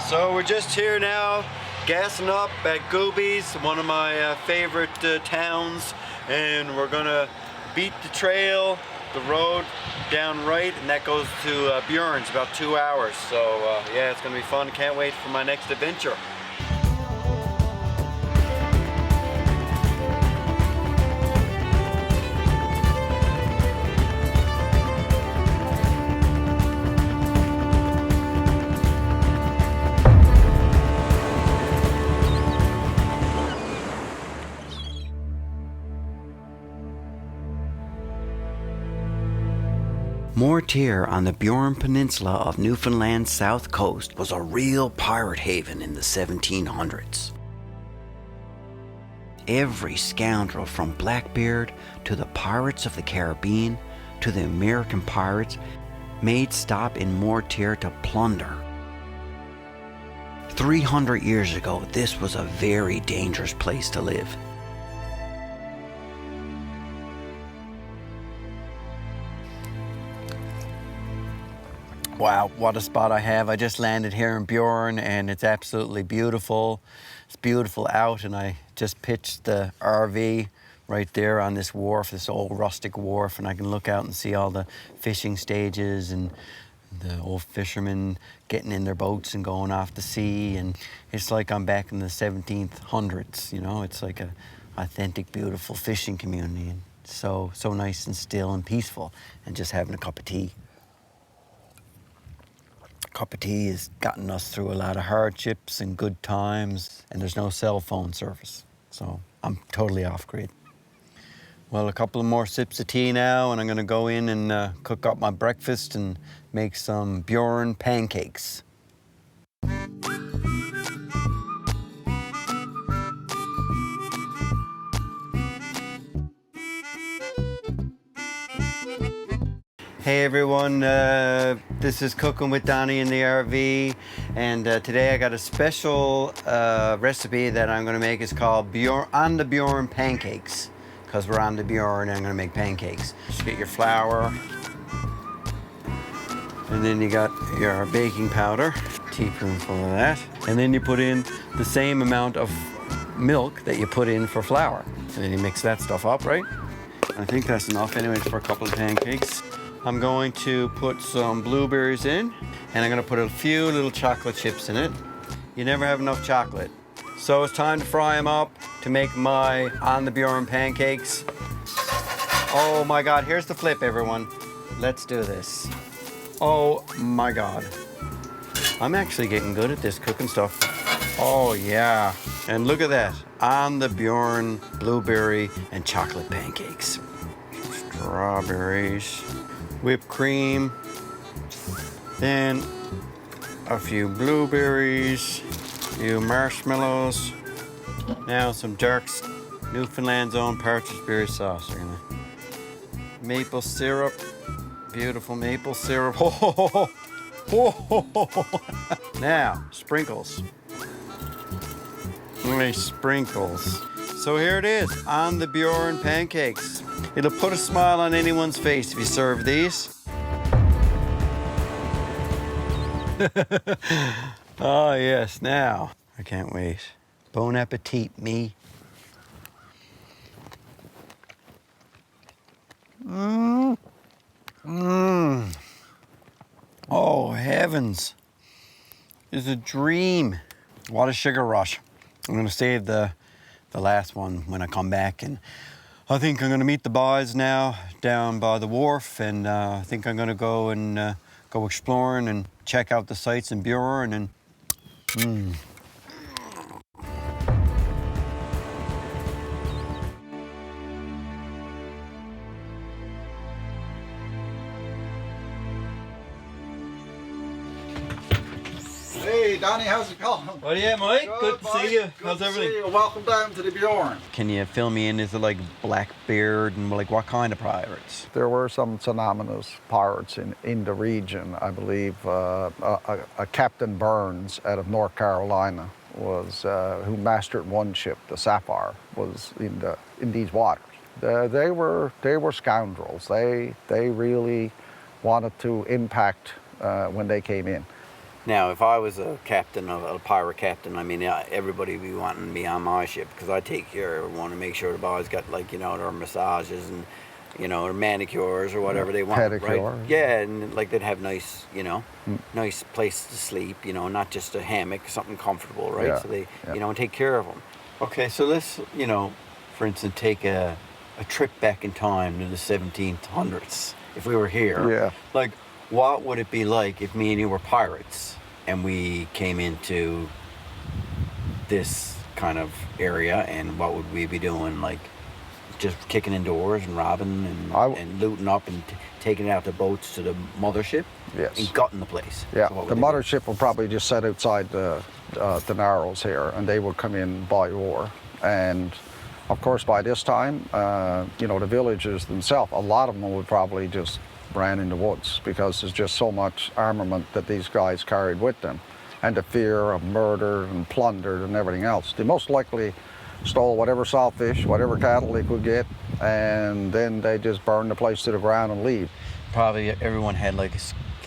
So we're just here now, gassing up at Gooby's, one of my favorite towns, and we're gonna beat the trail, the road down right, and that goes to Bjorn's, about 2 hours. So yeah, it's gonna be fun. Can't wait for my next adventure. Mortier on the Bjorn Peninsula of Newfoundland's south coast was a real pirate haven in the 1700s. Every scoundrel from Blackbeard to the pirates of the Caribbean to the American pirates made stop in Mortier to plunder. 300 years ago, this was a very dangerous place to live. Wow, what a spot I have. I just landed here in Bjorn and it's absolutely beautiful. It's beautiful out, and I just pitched the RV right there on this wharf, this old rustic wharf, and I can look out and see all the fishing stages and the old fishermen getting in their boats and going off to sea. And it's like I'm back in the 1700s, you know? It's like a authentic, beautiful fishing community, and so nice and still and peaceful, and just having a cup of tea. Cup of tea has gotten us through a lot of hardships and good times, and there's no cell phone service, so I'm totally off grid. Well, a couple of more sips of tea now, and I'm gonna go in and cook up my breakfast and make some Bjorn pancakes. Hey everyone, this is Cooking with Donny in the RV, and today I got a special recipe that I'm going to make. It's called Bjorn, on the Bjorn pancakes, because we're on the Bjorn and I'm going to make pancakes. Just get your flour, and then you got your baking powder, a teaspoonful of that, and then you put in the same amount of milk that you put in for flour, and then you mix that stuff up, right? I think that's enough anyway for a couple of pancakes. I'm going to put some blueberries in, and I'm gonna put a few little chocolate chips in it. You never have enough chocolate. So it's time to fry them up to make my on the Bjorn pancakes. Oh my God, here's the flip, everyone. Let's do this. Oh my God. I'm actually getting good at this cooking stuff. Oh yeah, and look at that. On the Bjorn blueberry and chocolate pancakes. Strawberries. Whipped cream, then a few blueberries, a few marshmallows, now some dark Newfoundland's own partridge berry sauce. We're gonna maple syrup, beautiful maple syrup. Now sprinkles. Nice sprinkles. So here it is, on the Bjorn pancakes. It'll put a smile on anyone's face if you serve these. Oh yes, now, I can't wait. Bon appetit, me. Mmm. Mmm. Oh heavens. It's a dream. What a sugar rush. I'm gonna save the last one when I come back, and I think I'm gonna meet the boys now down by the wharf, and I think I'm gonna go and go exploring and check out the sights in Bjorn, and Hey, Donny, how's it going? What do you, Mike? Good to see you. How's Good to everything? see you. Welcome down to the Bjorn. Can you fill me in? Is it like Blackbeard and like what kind of pirates? There were some synonymous pirates in the region. I believe a Captain Burns out of North Carolina was who mastered one ship, the Sapphire, was in these waters. They were scoundrels. They really wanted to impact when they came in. Now, if I was a captain, a pirate captain, I mean, everybody would be wanting me on my ship because I take care of everyone and make sure the boys got, like, you know, their massages and, you know, their manicures or whatever they want, Pedicure. right? Yeah, and like they'd have nice, you know, nice place to sleep, you know, not just a hammock, something comfortable, right? Yeah, So they, yeah. you know, and take care of them. Okay, so let's, you know, for instance, take a trip back in time to the 1700s. If we were here, Yeah. like, what would it be like if me and you were pirates and we came into this kind of area, and what would we be doing? Like, just kicking in doors and robbing and looting up and taking out the boats to the mothership? Yes. And gutting the place? Yeah, So what the would they do? mothership will probably just set outside the Narrows here, and they will come in by war. And of course, by this time, you know, the villagers themselves, a lot of them would probably just ran in the woods because there's just so much armament that these guys carried with them, and the fear of murder and plundered and everything else. They most likely stole whatever saltfish, whatever cattle they could get, and then they just burned the place to the ground and leave. Probably everyone had like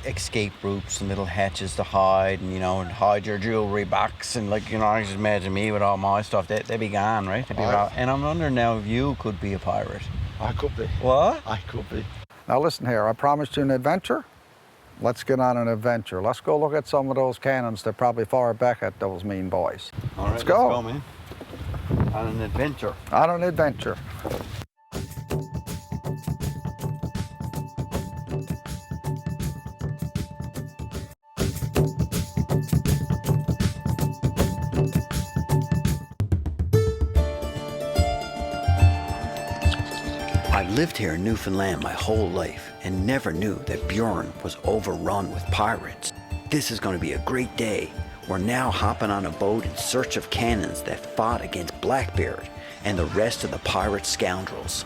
escape routes and little hatches to hide, and, you know, and hide your jewelry box, and, like, you know, I just imagine me with all my stuff. They'd be gone, right? They'd be and I'm wondering now if you could be a pirate. I could be. What? I could be. Now listen here, I promised you an adventure. Let's get on an adventure. Let's go look at some of those cannons that probably fire back at those mean boys. All right, let's go, man. On an adventure. On an adventure. I've lived here in Newfoundland my whole life and never knew that Bjorn was overrun with pirates. This is going to be a great day. We're now hopping on a boat in search of cannons that fought against Blackbeard and the rest of the pirate scoundrels.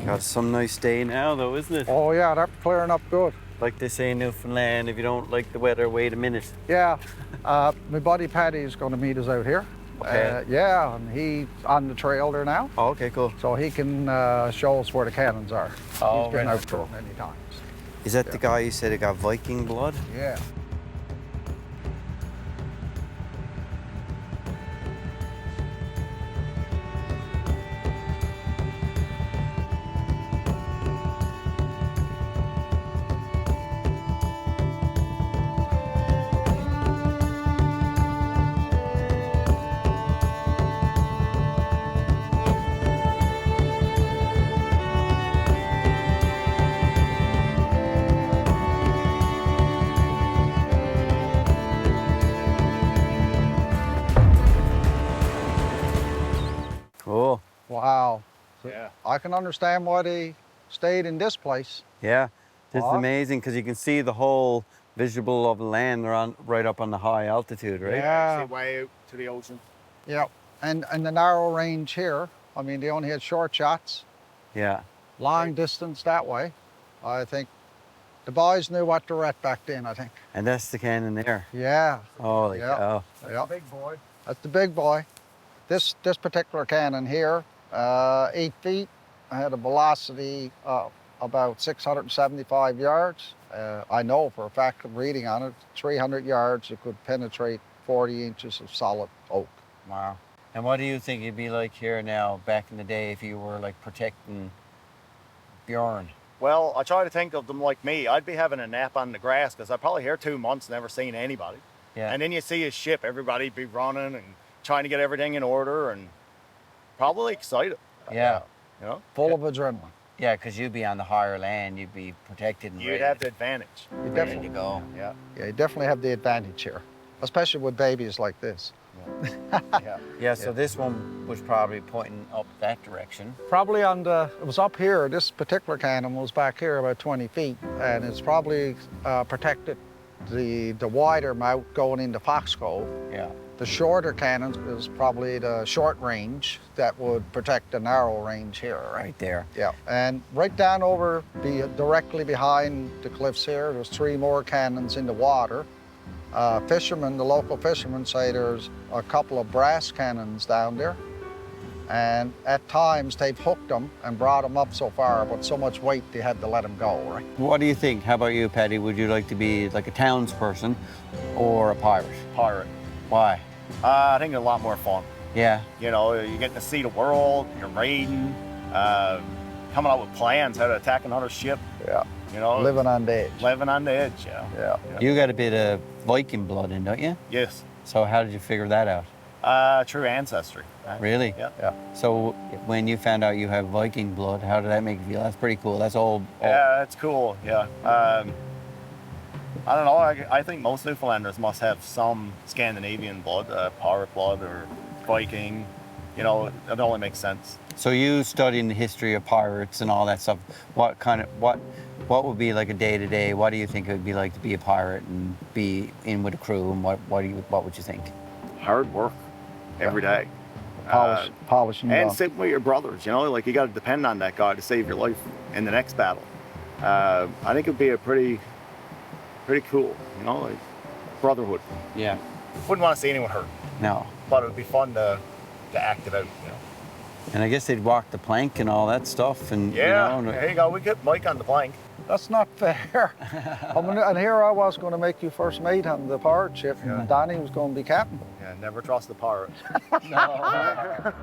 Got some nice day now, though, isn't it? Oh yeah, that's clearing up good. Like they say in Newfoundland, if you don't like the weather, wait a minute. Yeah, my buddy Paddy is going to meet us out here. Okay. Yeah, and he's on the trail there now, Oh, okay, cool. so he can show us where the cannons are. Oh, He's been right, out cool. there many times. Is that the guy you said it got Viking blood? Yeah. Cool. Wow. Yeah. I can understand why they stayed in this place. Yeah, this is What? amazing because you can see the whole visual of the land. They're on right up on the high altitude, right? Yeah. See way out to the ocean. Yeah. And the narrow range here, I mean, they only had short shots, Yeah. long distance that way. I think the boys knew what they were at back then, I think. And that's the cannon there. Yeah. Holy Yeah. cow. Yeah. Big boy. That's the big boy. This particular cannon here, 8 feet, had a velocity of about 675 yards. I know for a fact of reading on it, 300 yards, it could penetrate 40 inches of solid oak. Wow. And what do you think it'd be like here now, back in the day, if you were like protecting Bjorn? Well, I try to think of them like me. I'd be having a nap on the grass because I'm probably here 2 months, never seen anybody. Yeah. And then you see his ship, everybody be running and trying to get everything in order and probably excited. Yeah. You know? Full of adrenaline. Yeah, because you'd be on the higher land, you'd be protected and You'd ready, have the advantage. You ready definitely, to go. Yeah. yeah, you definitely have the advantage here, especially with babies like this. Yeah. Yeah, so this one was probably pointing up that direction. Probably on it was up here, this particular cannon was back here about 20 feet, and it's probably protected the wider mouth going into Fox Cove. Yeah. The shorter cannons is probably the short range that would protect the narrow range here, right? Right there. Yeah, and right down over, directly behind the cliffs here, there's 3 more cannons in the water. Fishermen, the local fishermen say there's a couple of brass cannons down there. And at times they've hooked them and brought them up so far, but so much weight they had to let them go, right? What do you think? How about you, Paddy? Would you like to be like a townsperson or a pirate? Pirate. Why? I think it's a lot more fun. Yeah. You know, you're getting to see the world, you're raiding, coming up with plans how to attack another ship. Yeah. You know, Living on the edge. living on the edge. Yeah. Yeah. You got a bit of Viking blood in, don't you? Yes. So how did you figure that out? True ancestry. Really? Yeah. Yeah. So when you found out you have Viking blood, how did that make you feel? That's pretty cool. That's all. Yeah, that's cool. Yeah. I don't know. I think most Newfoundlanders must have some Scandinavian blood, pirate blood or Viking. You know, it only makes sense. So you studying the history of pirates and all that stuff. What would be like a day-to-day? What do you think it would be like to be a pirate and be in with a crew? And what would you think? Hard work every day. Polishing and down. sitting with your brothers, you know, like you got to depend on that guy to save your life in the next battle. I think it'd be a pretty cool, you know, like brotherhood. Yeah. Wouldn't want to see anyone hurt, No. but it would be fun to act it out, you know. And I guess they'd walk the plank and all that stuff. And Yeah, you know, there you go. We get Mike on the plank. That's not fair. And here I was going to make you first mate on the pirate ship, and Donny was going to be captain. Yeah, never trust the pirate. No.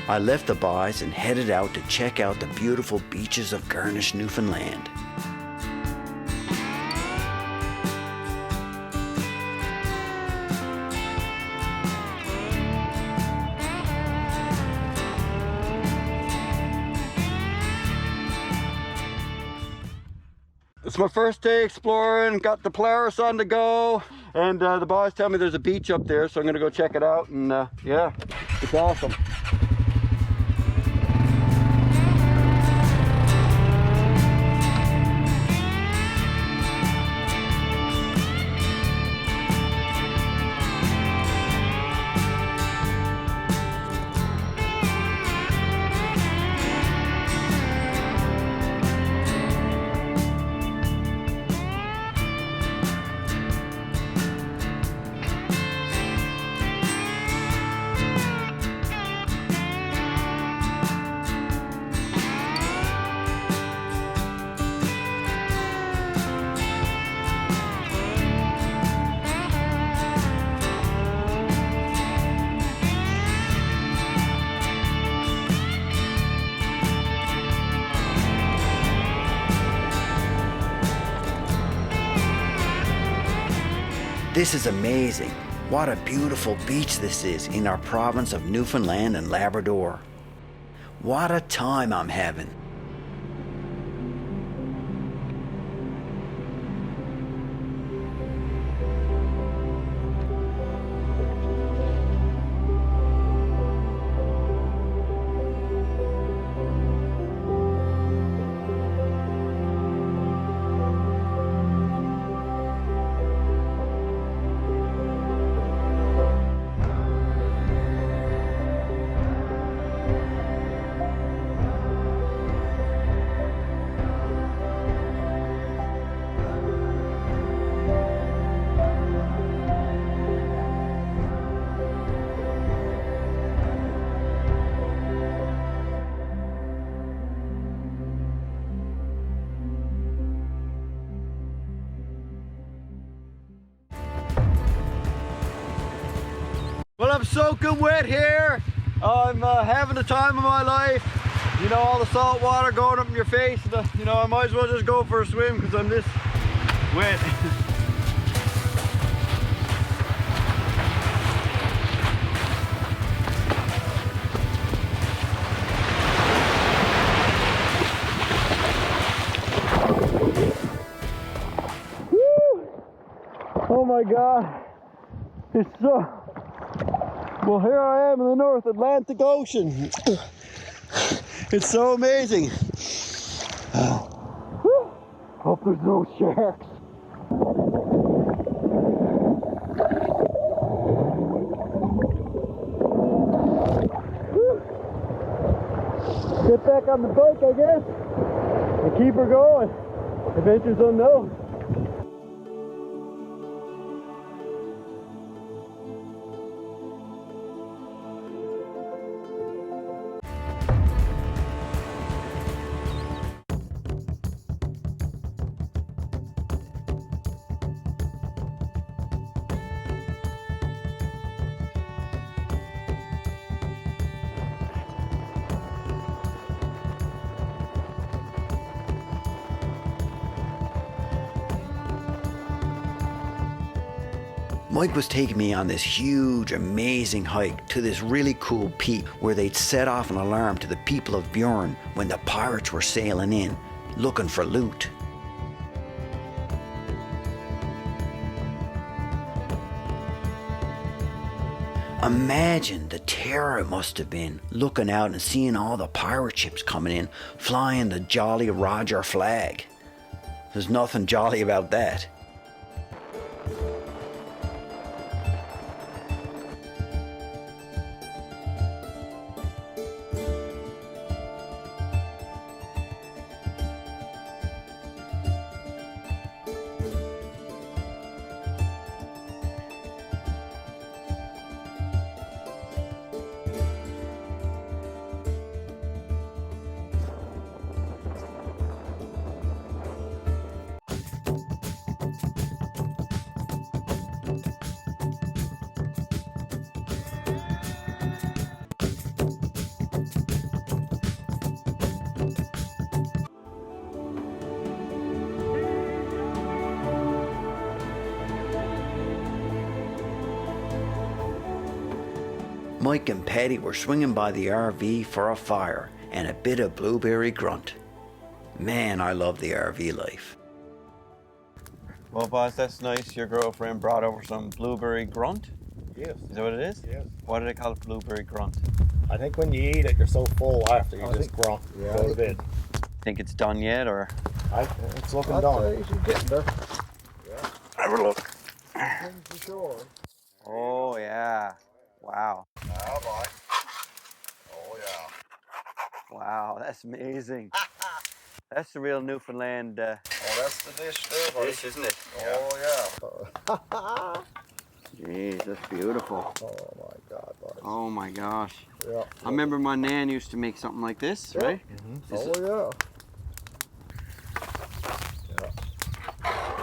I left the boys and headed out to check out the beautiful beaches of Garnish, Newfoundland. It's my first day exploring, got the Polaris on the go, and the boys tell me there's a beach up there, so I'm gonna go check it out, and yeah, it's awesome. This is amazing. What a beautiful beach this is in our province of Newfoundland and Labrador. What a time I'm having. Well, I'm soaking wet here. I'm having the time of my life. You know, all the salt water going up in your face. You know, I might as well just go for a swim because I'm this wet. Oh my God, it's so Well, here I am in the North Atlantic Ocean. It's so amazing. Hope there's no sharks. Get back on the bike, I guess, and keep her going. Adventures unknown. Mike was taking me on this huge, amazing hike to this really cool peak where they'd set off an alarm to the people of Bjorn when the pirates were sailing in, looking for loot. Imagine the terror it must have been, looking out and seeing all the pirate ships coming in, flying the Jolly Roger flag. There's nothing jolly about that. Mike and Paddy were swinging by the RV for a fire and a bit of blueberry grunt. Man, I love the RV life. Well, boss, that's nice. Your girlfriend brought over some blueberry grunt. Yes. Is that what it is? Yes. Why do they call it blueberry grunt? I think when you eat it, you're so full after you just grunt. Yeah. Go to bed. Think it's done yet, or? It's looking done. He's getting there. Have a look. For sure. Oh yeah. Wow. Now, boy. Oh, yeah. Wow, that's amazing. That's the real Newfoundland Oh, that's the dish there, buddy. dish, isn't it? Oh, yeah. Jeez, that's beautiful. Oh, my God, buddy. Oh my gosh. Yeah. I remember my nan used to make something like this, right? This is- Oh, yeah.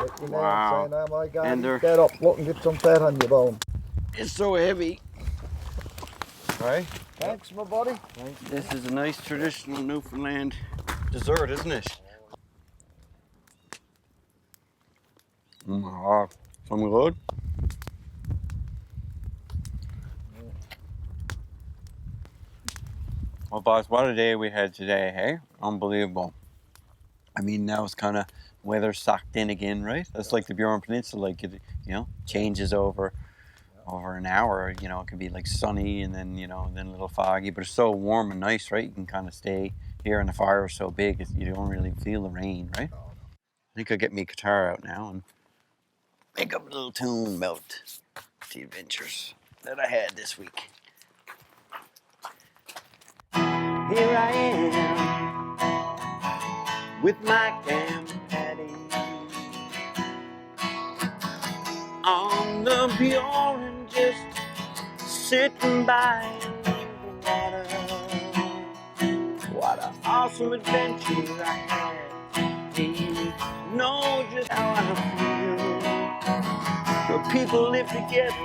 Let your Wow. man say, now, my God, And they're- get up, look and get some fat on your bone. It's so heavy. Right? Thanks, my buddy. This is a nice traditional Newfoundland dessert, isn't it? Oh my God. Something good? Well, boss, what a day we had today, hey? Unbelievable. I mean, now it's kind of weather socked in again, right? That's like the Bjorn Peninsula, like it, changes over an hour. You know, it can be like sunny and then, then a little foggy, but it's so warm and nice, right? You can kind of stay here, and the fire is so big, you don't really feel the rain, right? I think I'll get me guitar out now and make up a little tune about the adventures that I had this week. Here I am with Mike and Paddy on the Bjorn, just sitting by the water. What an awesome adventure I had. You know just how I feel. Where people live together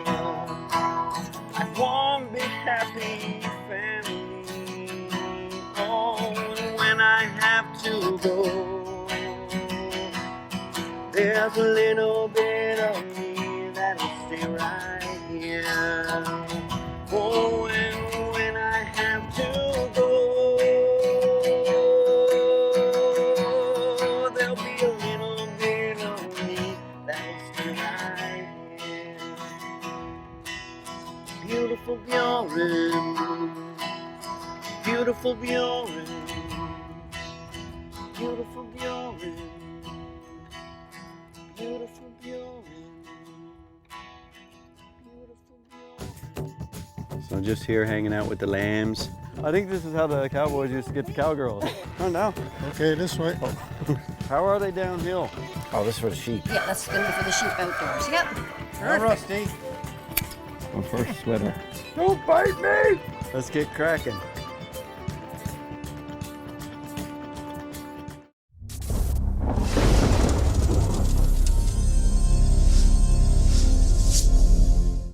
like one big happy family. Oh, and when I have to go, there's a little bit of me that'll stay right here. Oh, and when I have to go, there'll be a little bit of me that'll stay right here. Beautiful Bjorn. Beautiful Bjorn. Beautiful Bjorn. Beautiful Bjorn. Beautiful Bjorn. So just here hanging out with the lambs. I think this is how the cowboys used to get the cowgirls. Oh no. Okay, this way. How are they downhill? Oh, this is for the sheep. Yeah, that's going to be for the sheep outdoors. Yep. How rusty. My first sweater. Don't bite me! Let's get cracking.